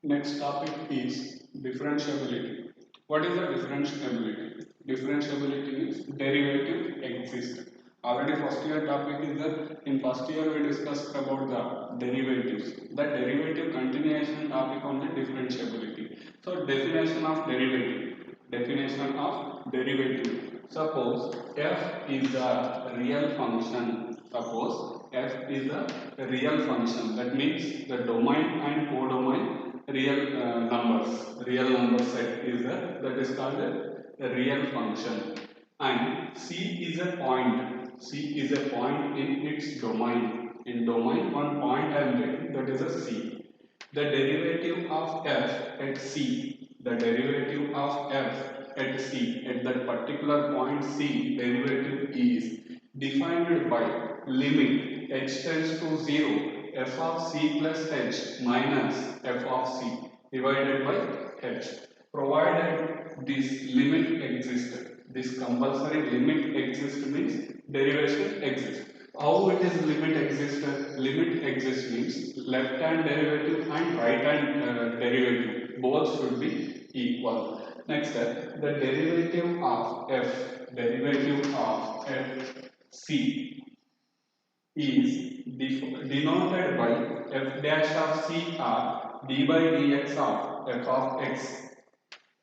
Next topic is differentiability. What is the differentiability? Differentiability means derivative exists. Already first year topic is that in first year we discussed about the derivatives. The derivative continuation topic on the differentiability. So definition of derivative. Definition of derivative. Suppose f is a real function. Suppose f is a real function. That means the domain and codomain real number set is that is called a real function, and c is a point in its domain. In domain one point I am getting, that is a c. The derivative of f at c, the derivative of f at c at that particular point c, derivative is defined by limit h tends to 0 f of c plus h minus f of c divided by h, provided this limit exists. This compulsory limit exists means derivation exists. How it is limit exists? Limit exists means left hand derivative and right hand derivative both should be equal. Next, the derivative of f c is denoted by f dash of c r d by dx of f of x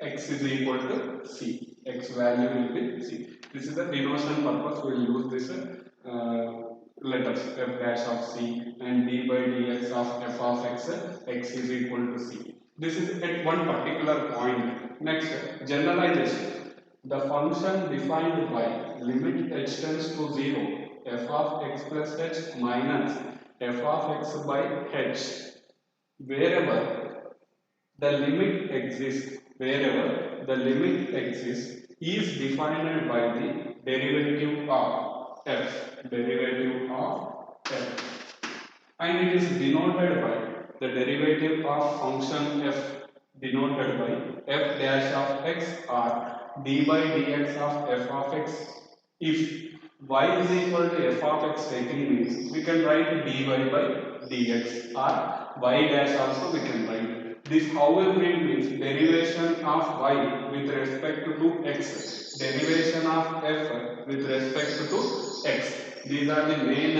is equal to c. X value will be c. This is the denotation purpose. We will use this letters f dash of c and d by dx of f of x. X is equal to c. This is at one particular point. Next, generalization. The function defined by limit h tends to 0 f of x plus h minus f of x by h, wherever the limit exists, is defined by the derivative of f, and it is denoted by the derivative of function f denoted by f dash of x or d by dx of f of x. If y is equal to f of x taking means we can write dy by dx, or y dash also we can write. This how will read means derivation of y with respect to x, derivation of f with respect to x. These are the main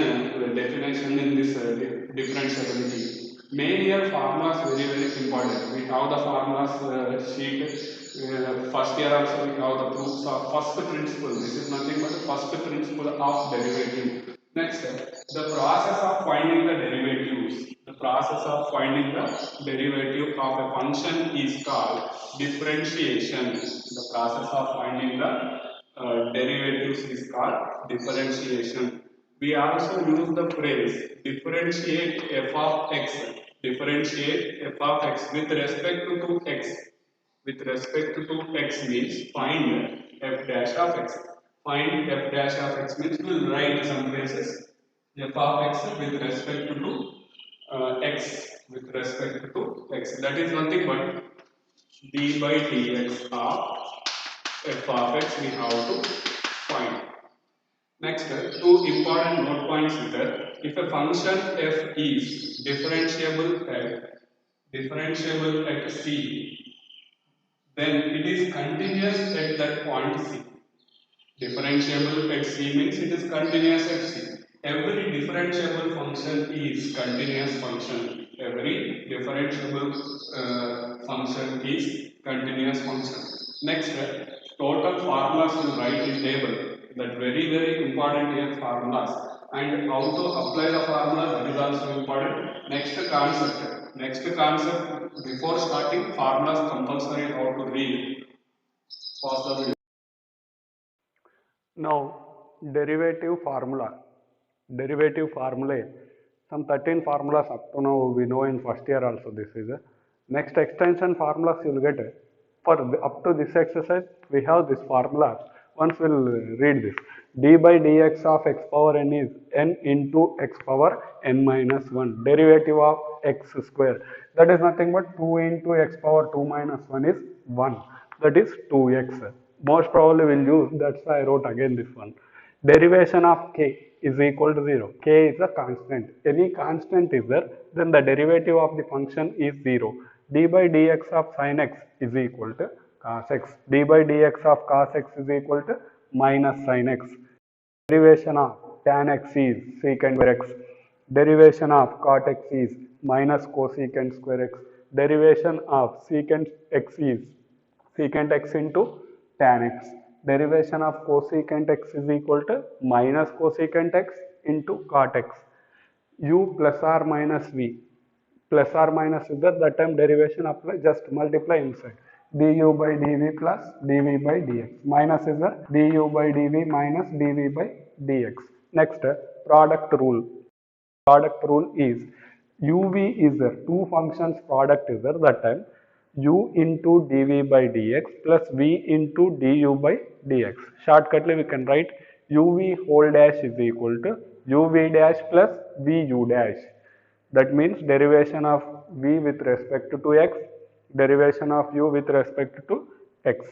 definition in this differentiability. Main here formulas very important. We have the formulas sheet. First year also we have the proofs of first principle. This is nothing but the first principle of derivative. Next, the process of finding the derivatives. The process of finding the derivative of a function is called differentiation. The process of finding the derivatives is called differentiation. We also use the phrase differentiate f of x. Differentiate f of x with respect to x. With respect to x means find f dash of x. Find f dash of x means we will write some phrases f of x with respect to x. With respect to x. That is nothing but d by dx of f of x we have to find. Next, two important note points here. If a function f is differentiable at c, then it is continuous at that point c. Differentiable at c means it is continuous at c. Every differentiable function is continuous function. Every differentiable function is continuous function. Next, total formulas will write in table. That very important here formulas, and how to apply the formula, that is also important. Next concept before starting formulas compulsory how to read. Pause the video. Now, derivative formulae, some 13 formulas up to now we know in first year also. This is next extension formulas you will get. For up to this exercise we have this formulas. Once we will read this. D by dx of x power n is n into x power n minus 1. Derivative of x square, that is nothing but 2 into x power 2 minus 1 is 1. That is 2x. Most probably will use, that's why I wrote again this one. Derivation of k is equal to 0. K is a constant. Any constant is there, then the derivative of the function is 0. d by dx of sin x is equal to cos x. d by dx of cos x is equal to minus sin x. Derivation of tan x is secant square x. Derivation of cot x is minus cosecant square x. Derivation of secant x is secant x into tan x. Derivation of cosecant x is equal to minus cosecant x into cot x. U plus or minus v. Plus or minus is there, that time derivation apply, just multiply inside. Du by dv plus dv by dx. Minus is there, du by dv minus dv by dx. Next, product rule. Product rule is uv is there, two functions product is there, that time u into dv by dx plus v into du by dx. Shortcutly we can write uv whole dash is equal to uv dash plus vu dash. That means derivation of v with respect to x, derivation of u with respect to x.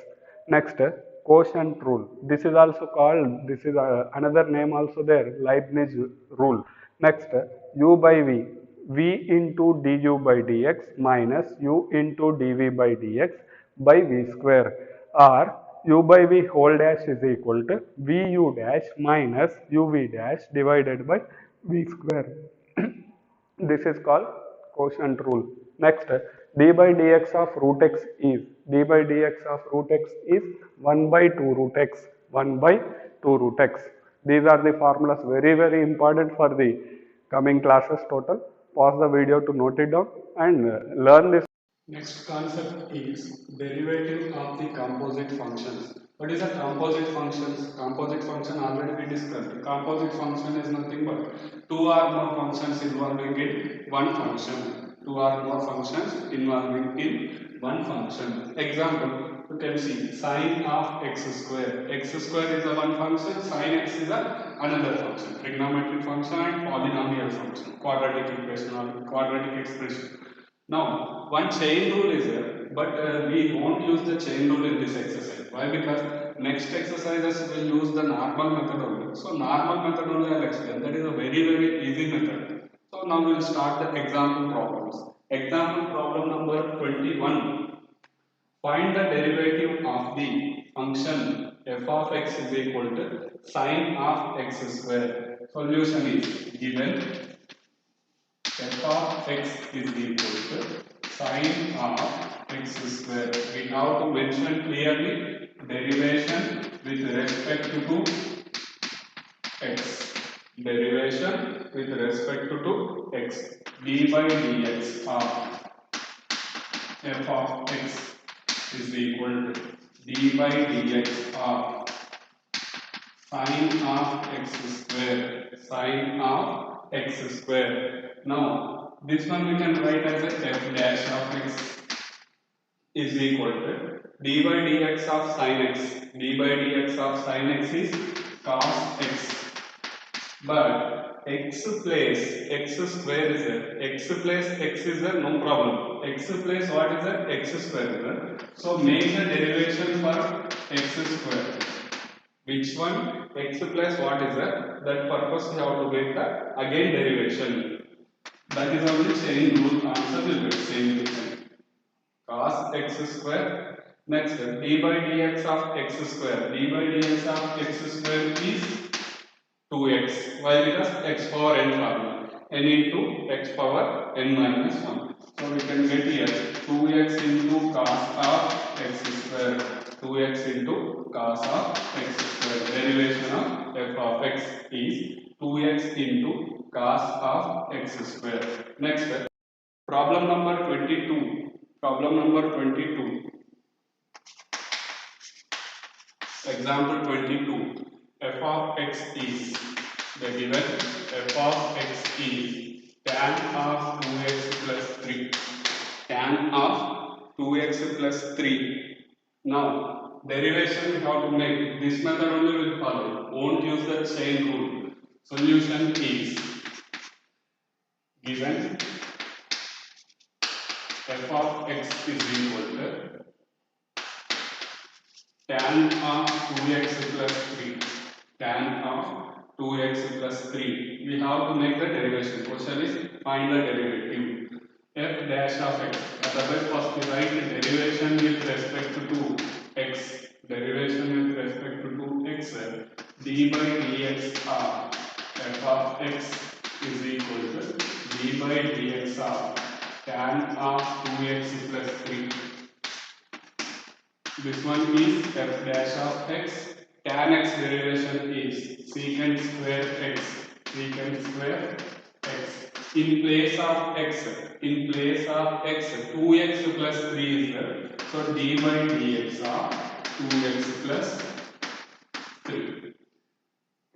Next, quotient rule. This is also called, this is another name also there, Leibniz rule. Next, u by v, v into du by dx minus u into dv by dx by v square, or u by v whole dash is equal to vu dash minus uv dash divided by v square. This is called quotient rule. Next, d by dx of root x is, d by dx of root x is 1 by 2 root x, 1 by 2 root x. These are the formulas, very important for the coming classes total. Pause the video to note it down and learn this. Next concept is derivative of the composite functions. What is a composite functions? Composite function already we discussed. Composite function is nothing but two or more functions involving in one function. Two or more functions involving in one function. Example, you can see sine of x square. X square is a one function, sine x is a another function. Trigonometric function and polynomial function. Quadratic equation or quadratic expression. Now, one chain rule is there, but we won't use the chain rule in this exercise. Why? Because next exercises will use the normal method only. So, normal method only I'll explain. That is a very easy method. So, now we'll start the example problems. Example problem number 21. Find the derivative of the function f of x is equal to sine of x square. Solution is given. F of x is equal to sine of x square. We have to mention clearly derivation with respect to x. Derivation with respect to x. d by dx of f of x is equal to d by dx of sine of x square. Sine of x square. Now, this one we can write as a f dash of x is equal to d by dx of sin x. d by dx of sin x is cos x. But x place x square is there. X place x is there, no problem. X place what is that? X square is there. So, make the derivation for x square. Which one? X plus what is that? That purpose we have to make the again derivation. That is only chain rule answer will be same thing. Cos x square. Next, d by dx of x square. d by dx of x square is 2x. Why? Because x power n formula. N into x power n minus 1. So we can get here 2x into cos of x square. 2x into cos of x square. Derivation of f of x is 2x into cos of x square. Next, problem number 22. Problem number 22. Example 22. F of x is the given f of x is tan of 2x plus 3. Tan of 2x plus 3. Now, derivation we have to make. This method only will follow. Won't use the chain rule. Solution is given f of x is equal to tan of 2x plus 3. Tan of 2x plus 3. We have to make the derivation. Question is find the derivative. f dash of x. Otherwise, first we write derivation with respect to x. Derivation with respect to x. D by dx of f of x is equal to d by dx of tan of 2x plus 3. This one is f dash of x. Tan x derivation is secant square x. Secant square x. In place of x, 2x plus 3 is there. So d by dx of 2x plus 3.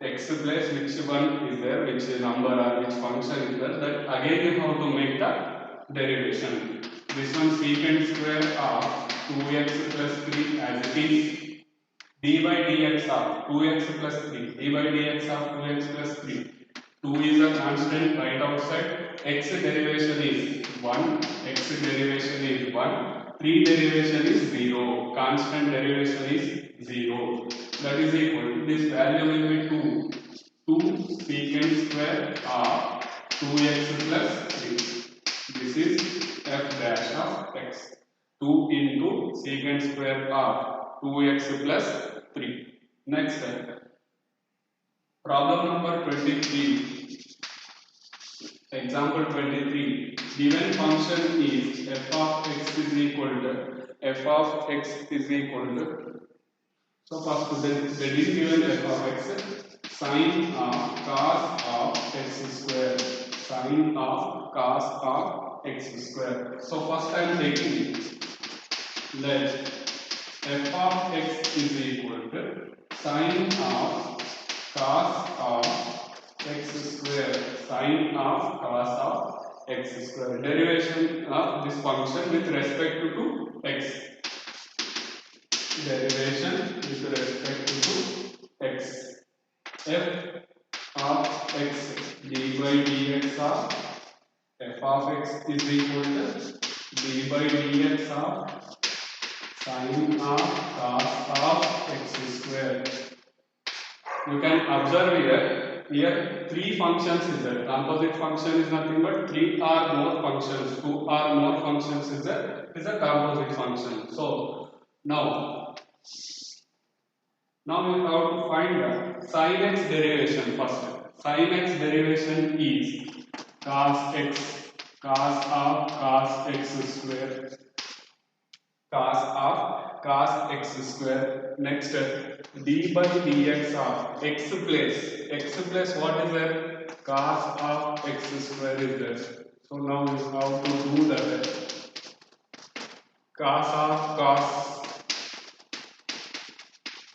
X place which one is there, which number or which function is there, that again you have to make the derivation. This one secant square of 2x plus 3 as it is. D by dx of 2x plus 3. D by dx of 2x plus 3. 2 is a constant right outside. X derivation is 1. X derivation is 1. 3 derivation is 0. Constant derivation is 0. That is equal to this value will be 2. 2 secant square of 2x plus 3. This is f dash of x. 2 into secant square of 2x plus 3. Next, problem number 23. Example 23. Given function is f of x is equal to so first they did given f of x sine of cos of x square, sine of cos of x square. So first I am taking let f of x is equal to sine of cos of x square, sine of cos of x square. Derivation of this function with respect to x. Derivation with respect to x. F of x d by dx of f of x is equal to d by dx of sine of cos of x square. You can observe here three functions is there. Composite function is nothing but 3 or more functions. 2 or more functions is a composite function. So now we have to find the sin x derivation first. Sin x derivation is cos x, cos of cos x square, cos of cos x square. Next, d by dx of x place what is there? Cos of x square is there. So now we have to do that. Cos of cos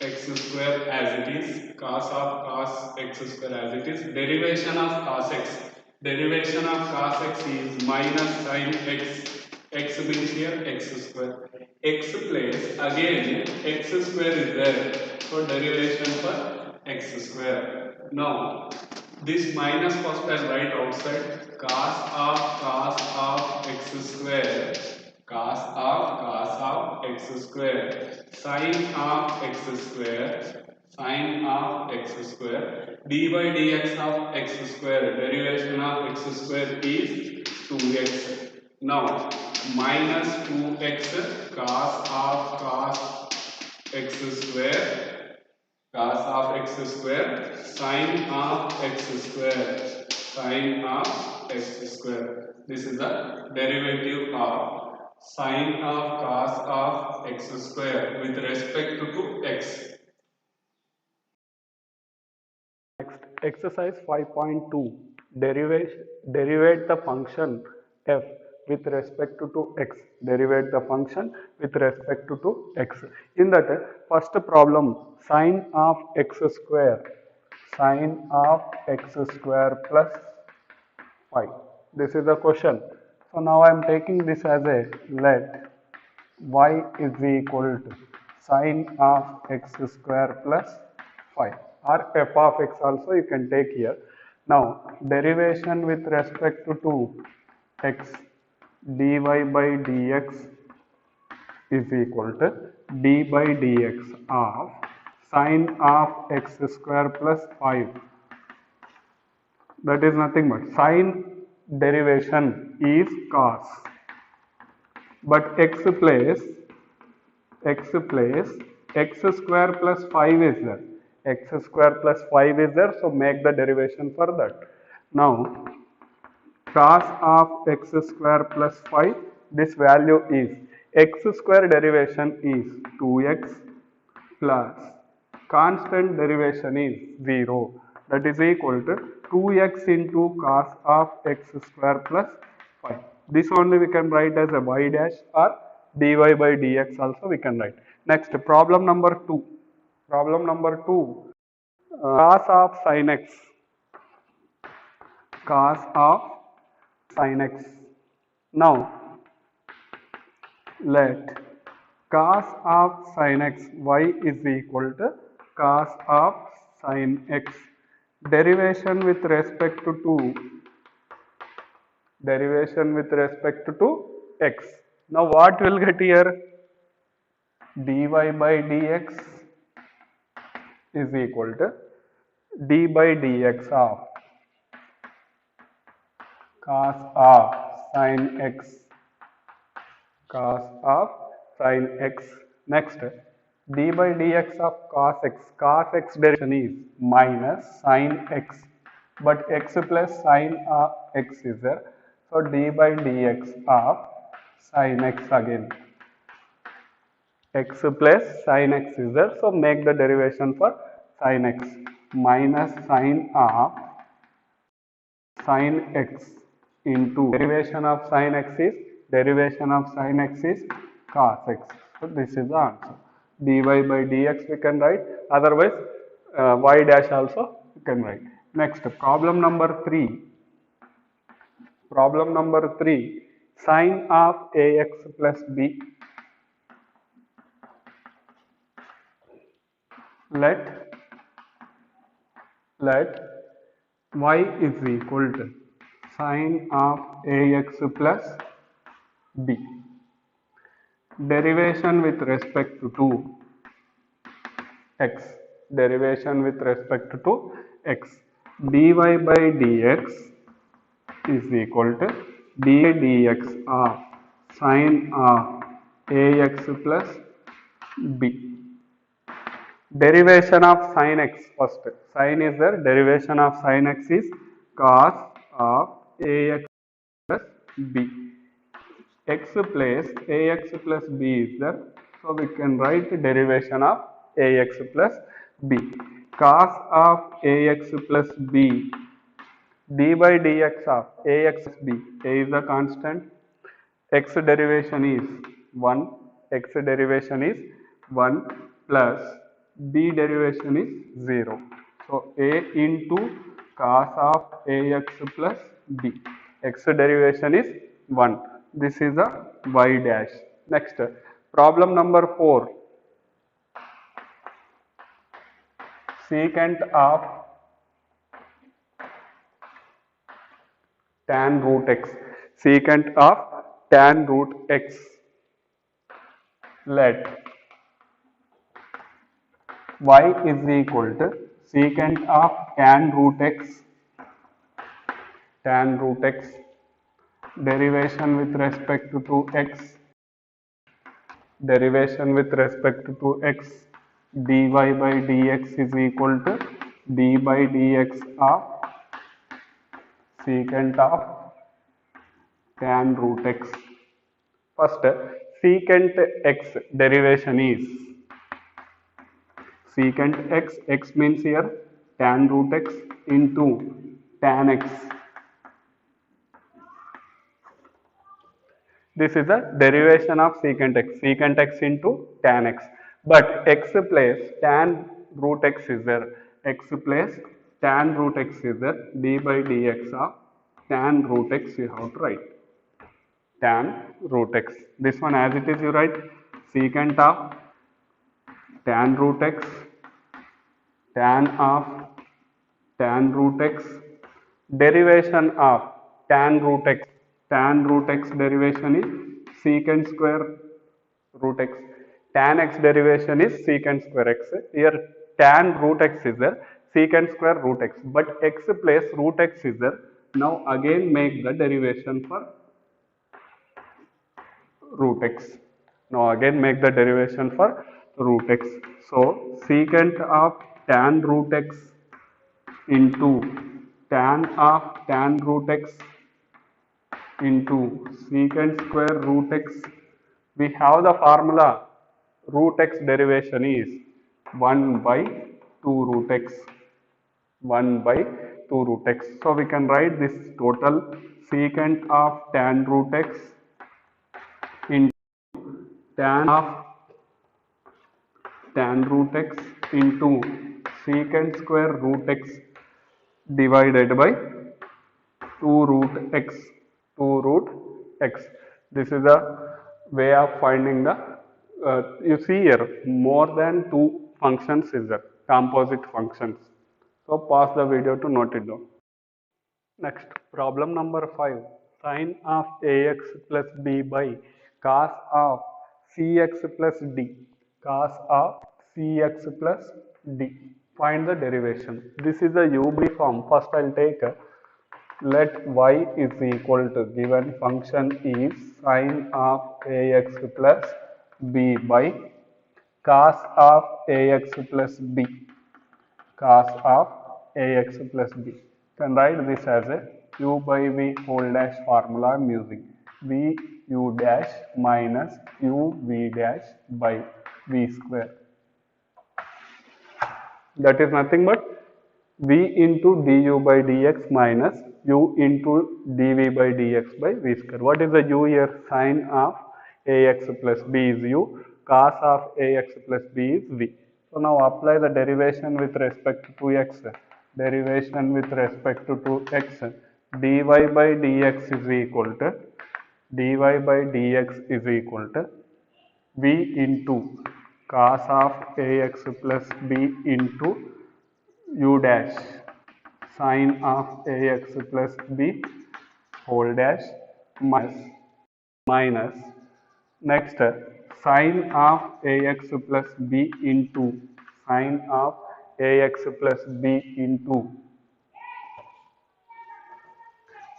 x square as it is, cos of cos x square as it is. Derivation of cos x. Derivation of cos x is minus sin x. X means here x square. X place again x square is there. So derivation for x square. Now this minus first I'll write outside. Cos of x square. Cos of x square. Sin of x square. Sin of x square. D by dx of x square. Derivation of x square is 2x. Now minus 2x cos of cos x square, cos of x square, sin of x square, sin of x square. This is the derivative of sin of cos of x square with respect to x. Next, exercise 5.2. Derivate the function f with respect to x. Derivate the function with respect to x. In that, first problem, sine of x square plus 5. This is the question. So now I am taking this as a let y is equal to sine of x square plus 5 or f of x also you can take here. Now derivation with respect to x dy by dx is equal to d by dx of sine of x square plus 5. That is nothing but sine derivation is cos, but x place x square plus 5 is there. X square plus 5 is there, so make the derivation for that. Now cos of x square plus 5, this value is x square derivation is 2x plus constant derivation is 0, that is equal to 2x into cos of x square plus 5. This only we can write as a y dash or dy by dx also we can write. Next, problem number 2. Problem number 2, cos of sin x, cos of sin x. Now let cos of sin x y is equal to cos of sin x. Derivation with respect to x. Now what will get here? Dy by dx is equal to d by dx of cos of sin x, cos of sin x. Next, d by dx of cos x derivation is minus sin x, but x plus sin x is there, so d by dx of sin x again. X plus sin x is there, so make the derivation for sin x, minus sin of sin x into derivation of sin x is cos x. So this is the answer. Dy by dx we can write, otherwise y dash also we can write. Next, problem number 3. Problem number 3, sin of ax plus b. Let y is equal to sin of ax plus b. Derivation with respect to x. Derivation with respect to x. dy by dx is equal to dy dx of sin of ax plus b. Derivation of sin x first. Sin is there. Derivation of sin x is cos of ax plus b. X place ax plus b is there. So we can write the derivation of ax plus b. Cos of ax plus b, d by dx of ax plus b. A is the constant. X derivation is 1. X derivation is 1 plus b derivation is 0. So a into cos of ax plus b. X derivation is 1. This is a y dash. Next, problem number 4. Secant of tan root x. Secant of tan root x. Let y is equal to secant of tan root x, derivation with respect to x, dy by dx is equal to d by dx of secant of tan root x. First, secant x derivation is secant x, x means here tan root x into tan x. This is the derivation of secant x into tan x. But x place tan root x is there. X place tan root x is there. D by dx of tan root x you have to write. Tan root x. This one as it is you write secant of tan root x, tan of tan root x, derivation of tan root x. Tan root x derivation is secant square root x. Tan x derivation is secant square x. Here tan root x is there, secant square root x. But x place root x is there. Now again make the derivation for root x. Now again make the derivation for root x. So secant of tan root x into tan of tan root x into secant square root x. We have the formula root x derivation is 1 by 2 root x. 1 by 2 root x. So we can write this total secant of tan root x into tan of tan root x into secant square root x divided by 2 root x. 2 root x. This is a way of finding the you see here more than 2 functions is there, composite functions. So pause the video to note it down. Next, problem number 5. Sine of ax plus b by cos of cx plus d. Cos of cx plus d. Find the derivation. This is a u-b form. First I'll take let y is equal to given function is sine of ax plus b by cos of ax plus b. Cos of ax plus b. Can write this as a u by v whole dash formula I am using. V u dash minus u v dash by v square. That is nothing but v into du by dx minus u into dv by dx by v square. What is the u here? Sine of ax plus b is u, cos of ax plus b is v. So now apply the derivation with respect to x. Derivation with respect to x. dy by dx is equal to v into cos of ax plus b into u dash sine of ax plus b whole dash minus next sine of ax plus b into sine of ax plus b into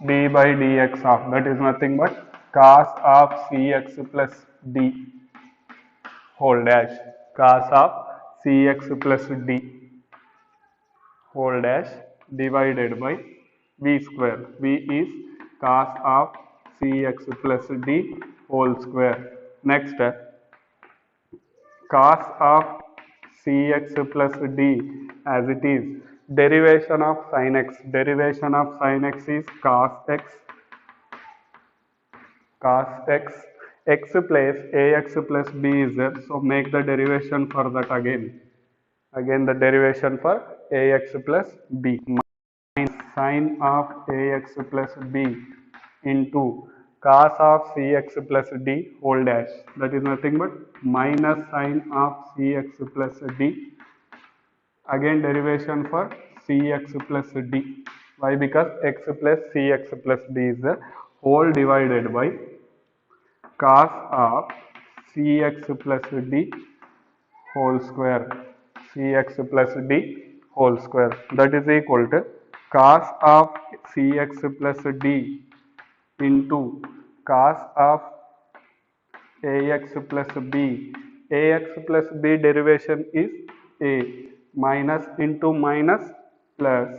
d by dx of that is nothing but cos of cx plus d whole dash cos of cx plus d whole dash divided by v square. V is cos of cx plus d whole square. Next cos of cx plus d as it is derivation of sin x. Derivation of sin x is cos x. Cos x. X place ax plus b is there. So make the derivation for that again. Again the derivation for ax plus b minus sine of ax plus b into cos of cx plus d whole dash. That is nothing but minus sine of cx plus d. Again derivation for cx plus d. Why? Because x plus cx plus d is the whole divided by cos of cx plus d whole square. Cx plus d whole square. That is equal to cos of cx plus d into cos of ax plus b. Ax plus b derivation is a minus into minus plus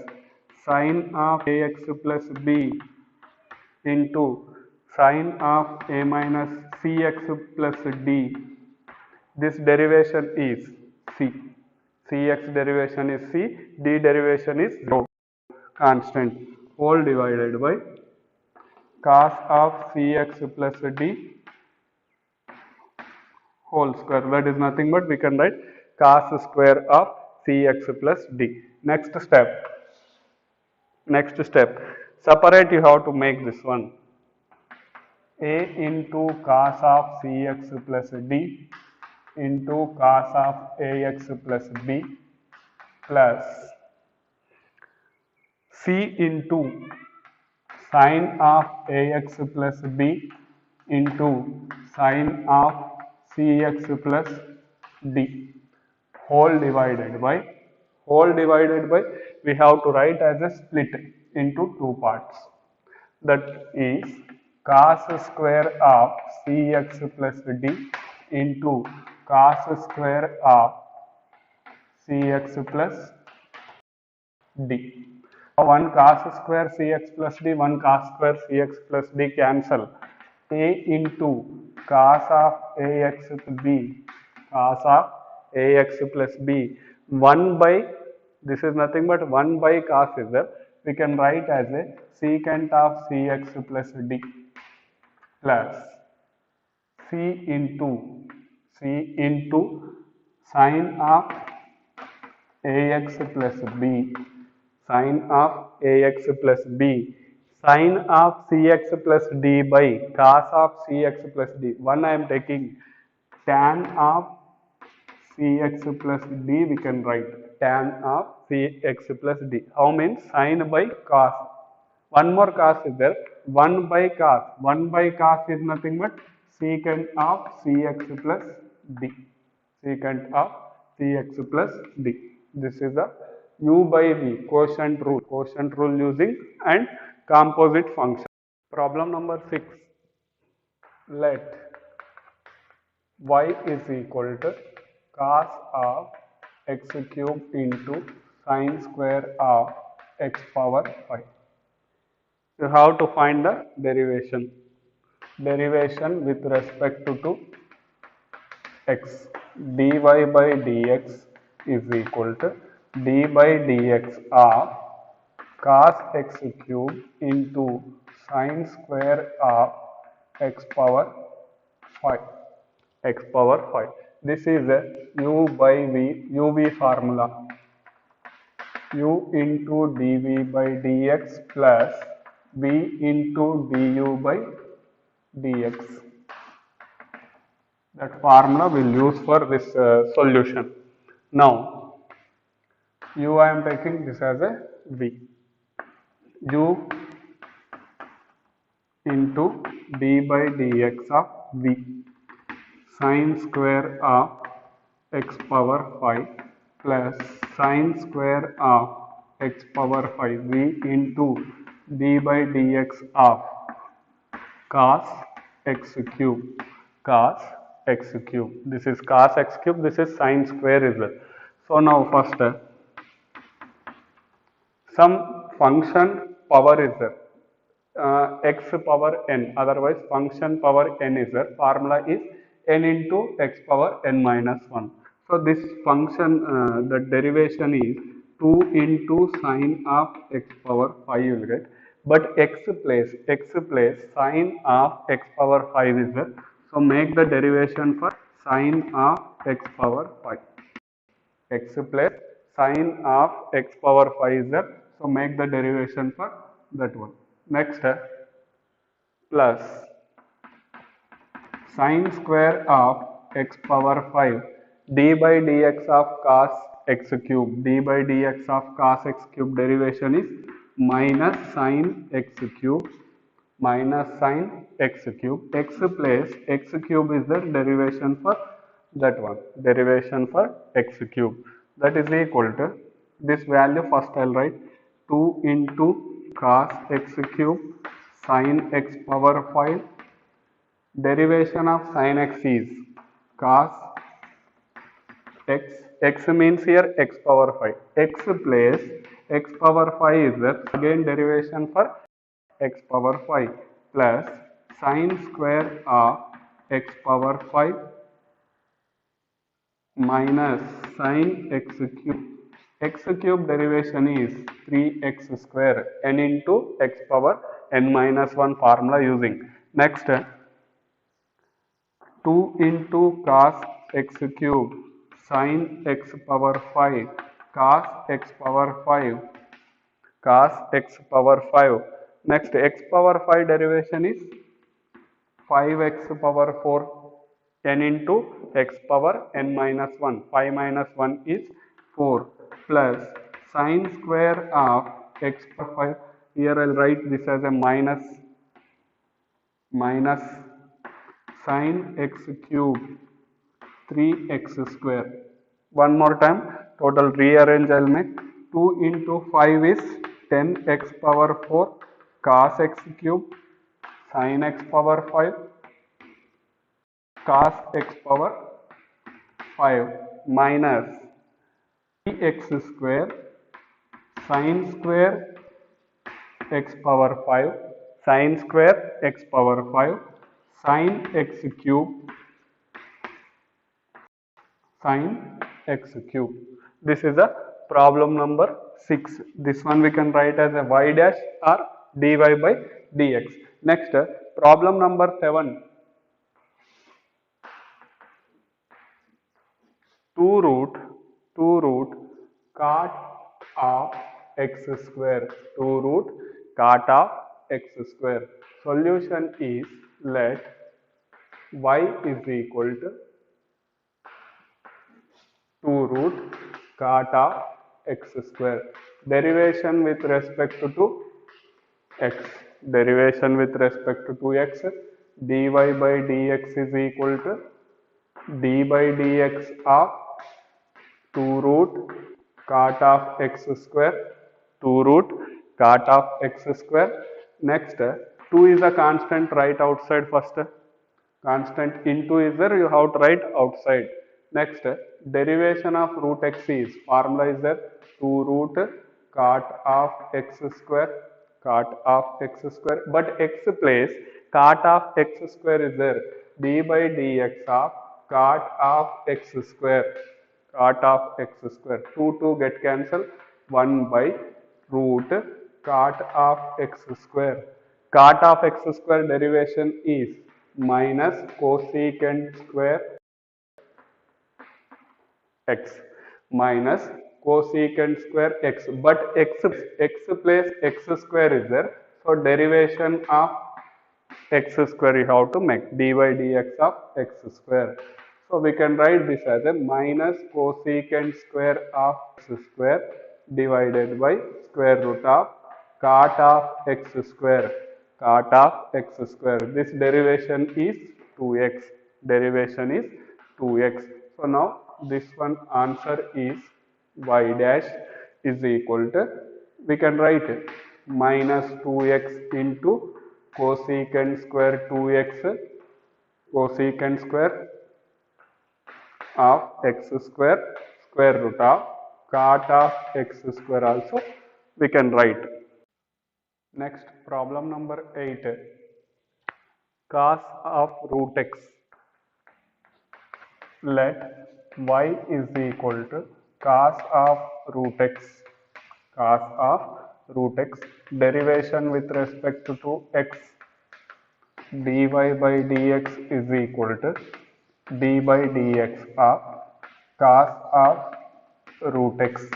sine of ax plus b into sine of a minus cx plus d. This derivation is c. Cx derivation is c, d derivation is 0 constant whole divided by cos of cx plus d whole square. That is nothing but we can write cos square of cx plus d. Next step, separate you have to make this one. A into cos of cx plus d into cos of ax plus b plus c into sine of ax plus b into sine of cx plus d whole divided by we have to write as a split into two parts. That is cos square of cx plus d into cos square of cx plus d. One cos square cx plus d, one cos square cx plus d cancel. A into cos of ax plus b, cos of ax plus b, 1 by, this is nothing but 1 by cos is there. We can write as a secant of cx plus d plus c into sin of ax plus b, sin of ax plus b, sin of cx plus d by cos of cx plus d. One I am taking tan of cx plus d, we can write tan of cx plus d. How means sin by cos. One more cos is there, 1 by cos. 1 by cos is nothing but secant of cx plus d. Secant of cx plus d. This is the u by v quotient rule using and composite function. Problem number 6. Let y is equal to cos of x cube into sin square of x power 5. You have to find the derivation. Derivation with respect to x. dy by dx is equal to d by dx of cos x cube into sin square of x power 5. X power 5. This is a u by v, uv formula. U into dv by dx plus v into du by dx. That formula will use for this solution. Now, u I am taking this as a v. U into d by dx of v sin square of x power 5 plus sin square of x power 5 v into d by dx of cos x cube, cos x cube. This is cos x cube, this is sin square is there. So now first some function power is there, x power n, otherwise function power n is there. Formula is n into x power n minus 1. So this function, the derivation is 2 into sin of x power 5 you will get, but x place sin of x power 5 is there. So make the derivation for sin of x power 5. X place sin of x power 5 is there. So make the derivation for that one. Next plus sin square of x power 5 d by dx of cos x cube, d by dx of cos x cube derivation is minus sin x cube, minus sin x cube. X place x cube is the derivation for that one, derivation for x cube. That is equal to this value. First I will write 2 into cos x cube sin x power 5. Derivation of sin x is cos x, x means here x power 5. X place x power 5 is there, again derivation for x power 5 plus sin square of x power 5 minus sin x cube. X cube derivation is 3x square, n into x power n minus 1 formula using. Next 2 into cos x cube sin x power 5 cos x power 5 cos x power 5. Next x power 5 derivation is 5x power 4 n into x power n minus 1. 5 minus 1 is 4 plus sin square of x power 5. Here I will write this as a minus sin x cube 3x square. One more time, total rearrange I will make. 2 into 5 is 10x power 4 cos x cube sin x power 5 cos x power 5 minus x square sin square x power 5 sin square x power 5 sin x cube sin x cube. This is a problem number 6. This one we can write as a y dash or dy by dx. Next, problem number 7. 2 root cot of x square. 2 root cot of x square. Solution is, let y is equal to 2 root cot of x square. Derivation with respect to x. Derivation with respect to x. Dy by dx is equal to d by dx of 2 root cot of x square. 2 root cot of x square. Next, 2 is a constant, write outside first. Constant into is there, you have to write outside. Next, derivation of root x is, formula is there, 2 root cot of x square, cot of x square, but x place cot of x square is there, d by dx of cot of x square, cot of x square, 2 get cancelled, 1 by root cot of x square. Cot of x square derivation is minus cosecant square x minus cosecant square x, but x place x square is there, so derivation of x square you have to make, dy dx of x square. So we can write this as a minus cosecant square of x square divided by square root of cot of x square, cot of x square. This derivation is 2x, derivation is 2x. So now this one answer is y dash is equal to, we can write it, minus 2x into cosecant square 2x, cosecant square of x square, square root of cot of x square also we can write. Next, problem number 8. Cos of root x. Let y is equal to cos of root x, cos of root x, derivation with respect to x, dy by dx is equal to d by dx of cos of root x.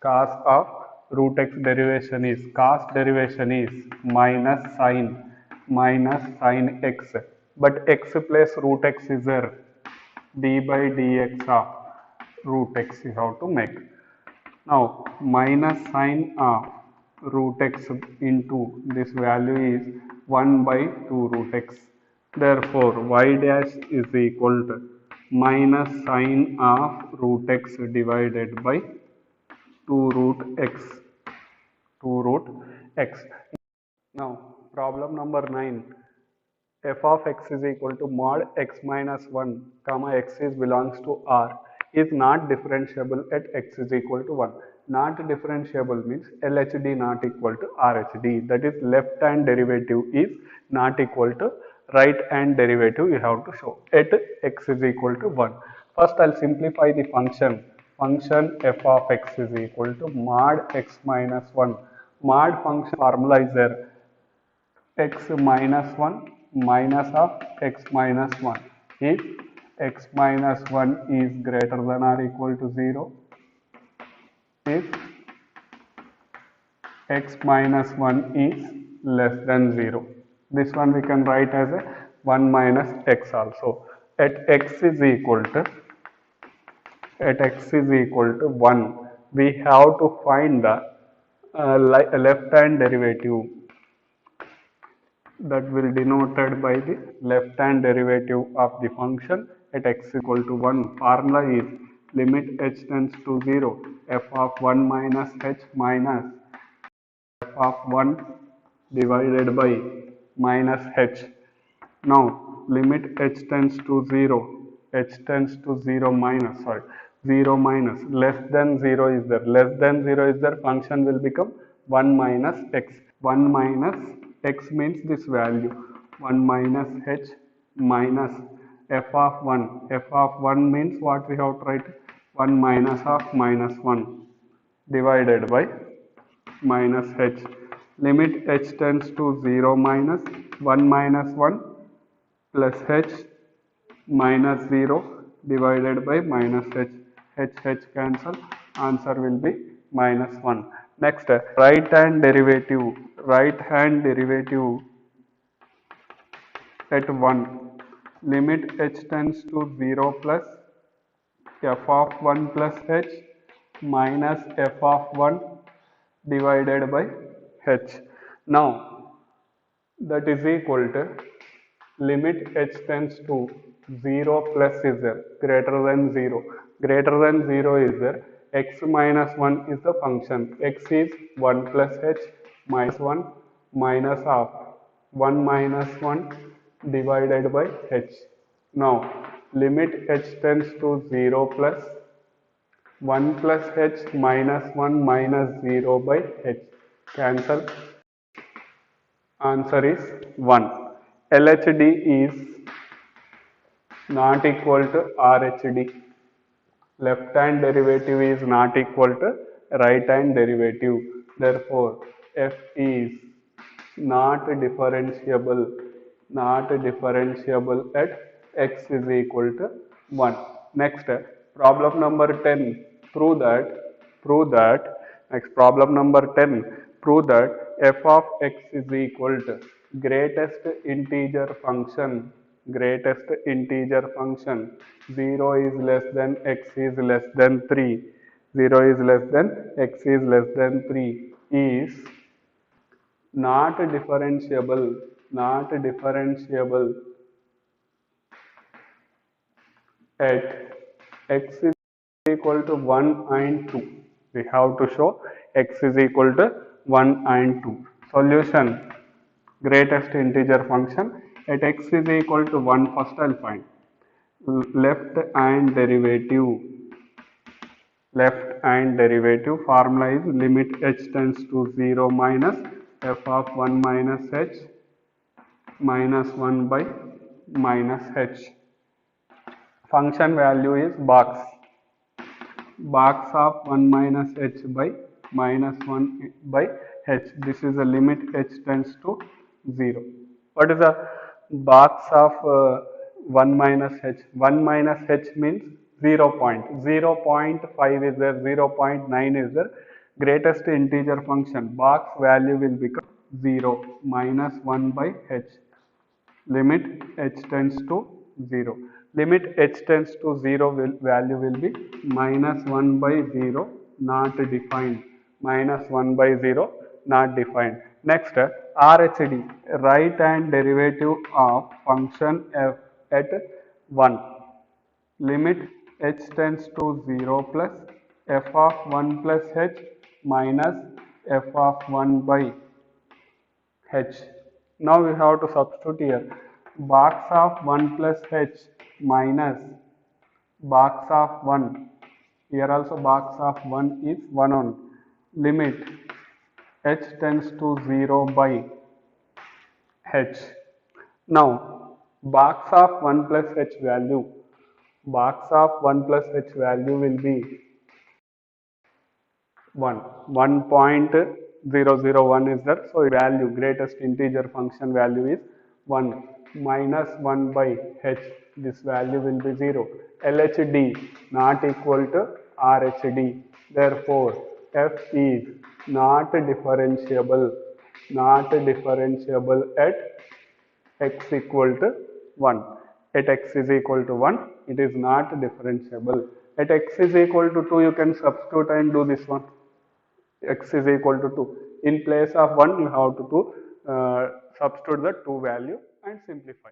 Cos of root x derivation is, cos derivation is minus sin x, but x plus root x is there, d by dx of root x you have to make. Now minus sin of root x into this value is 1 by 2 root x. Therefore y dash is equal to minus sin of root x divided by 2 root x, 2 root x. Now problem number 9. F of x is equal to mod x minus 1 comma x is belongs to R is not differentiable at x is equal to 1. Not differentiable means LHD not equal to RHD, that is left hand derivative is not equal to right hand derivative you have to show at x is equal to 1. First I'll simplify the function. Function f of x is equal to mod x minus 1. Mod function formula is there, x minus 1 minus of x minus 1. If x minus 1 is greater than or equal to 0, if x minus 1 is less than 0. This one we can write as a 1 minus x also. At x is equal to, at x is equal to 1, we have to find the left hand derivative, that will denoted by the left hand derivative of the function at x equal to 1. Formula is limit h tends to 0, f of 1 minus h minus f of 1 divided by minus h. Now limit h tends to 0, h tends to 0 minus, 0 minus, less than 0 is there, less than 0 is there, function will become 1 minus x. 1 minus x means this value, 1 minus h minus f of 1. F of 1 means what we have to write? 1 minus of minus 1 divided by minus h. Limit h tends to 0 minus 1 minus 1 plus h minus 0 divided by minus h. H cancel. Answer will be minus 1. Next, right hand derivative. Right hand derivative at 1. Limit h tends to 0 plus f of 1 plus h minus f of 1 divided by h. Now that is equal to limit h tends to 0 plus is there, greater than 0. Greater than 0 is there, x minus 1 is the function. X is 1 plus h minus 1 minus of 1 minus 1 divided by h. Now limit h tends to 0 plus 1 plus h minus 1 minus 0 by h. Cancel. Answer is 1. LHD is not equal to RHD. Left hand derivative is not equal to right hand derivative. Therefore, f is not differentiable at x is equal to 1. Next, problem number 10. Next, problem number 10. Prove that f of x is equal to greatest integer function. 0 is less than x is less than 3. 0 is less than x is less than 3 is not differentiable at x is equal to 1 and 2. We have to show x is equal to 1 and 2. Solution, greatest integer function at x is equal to 1. First I'll find left hand derivative. Formula is limit h tends to 0 minus f of 1 minus h minus 1 by minus h. Function value is box of 1 minus h by minus 1 by h. This is the limit h tends to 0. What is the box of 1 minus h? 1 minus h means 0 0.5 is there, 0.9 is there. Greatest integer function, box value will become 0 minus 1 by h. Limit h tends to 0. Limit h tends to 0 value will be minus 1 by 0 not defined. Minus 1 by 0 not defined. Next, RHD, right hand derivative of function f at 1. Limit h tends to 0 plus f of 1 plus h minus f of 1 by h. Now we have to substitute here box of 1 plus h minus box of 1. Here also box of 1 is 1 on. Limit h tends to 0 by h. Now box of 1 plus h value will be 1. 1.001 is there. So value, greatest integer function value is 1 minus 1 by h. This value will be 0. LHD not equal to RHD. Therefore, f is not differentiable at x equal to 1. At x is equal to 1, it is not differentiable. At x is equal to 2, you can substitute and do this one. X is equal to 2. In place of 1, you have to substitute the 2 value and simplify.